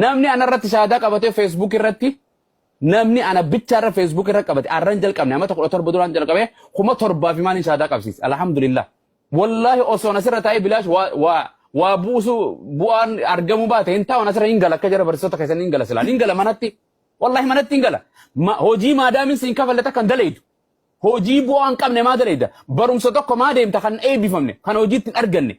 namni anarratti shaadaa qabatee Facebook irratti namni ana bichaarra Facebook irra qabate arran jalqabne amma tokko torba duraan jalqabe kuma torbaa fi maaliin shaadaa qabsiis alhamdulillah wallahi osoo nasirra taa'ee bilaash waa buusu bu'aan argamu baate hin taa'u nasirra hin gala akka jara barsiisota keessan hin gala silaa hin gala manatti wallahi manatti hin gala hojii maadaamin siin kafalle takkan dalaydu hojii bu'aan qabne maa dalayda barumsa tokko maa deemta kan eebbifamne kan hojiitti hin arganne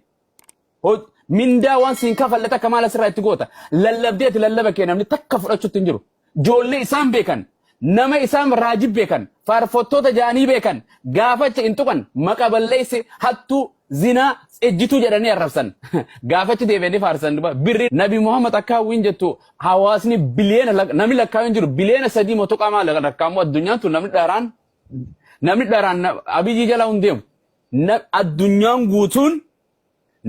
mindaa waan siin kafalle takka maal asirraa itti goota lallabdeeti lallaba kee namni takka fudhachuutti hin jiru joollee isaan beekan nama isaan raajib beekan faarfattoota jaanii beekan gaafacha hin tuqan maqaballeesse hattuu zinaa ejjituu jedhanii arrabsan gaafachi deebi'anii faarsan birri nabi muhammad akka hawwiin jettu hawaasni biliyeena namni lakkaa'uu jiru biliyeena 3 motoqaa maal lakkaamu addunyaan tun namni dharaan abiyyi jala hundeemu addunyaan guutuun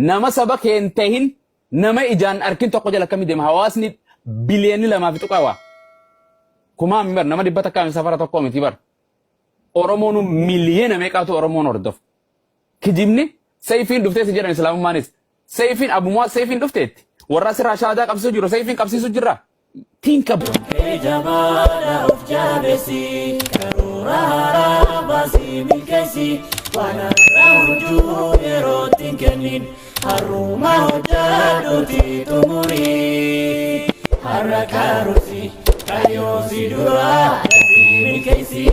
nama saba keen tahin nama ijaan arkin tokko jala kamii deema hawaasni biliyeeni 2 fi tuqaa kuma mimbar nama dibbata kaami safara tokko miti bar oromoon miliyeena meeqaatu oromoon hordof kijibni sayfiin dhuftee jedhan islaamumaanis sayfiin abumaa sayfiin dhufteetti warra sirraa shaadaa qabsiisu jiru sayfiin qabsiisu jirra tinka jamaala of jaabesi karoora haaraa baasii milkeessi wana raawujuu yeroo tinkennin haruma hojjaaduuti tumurii harra kaarusi kayosi duraa milkeessi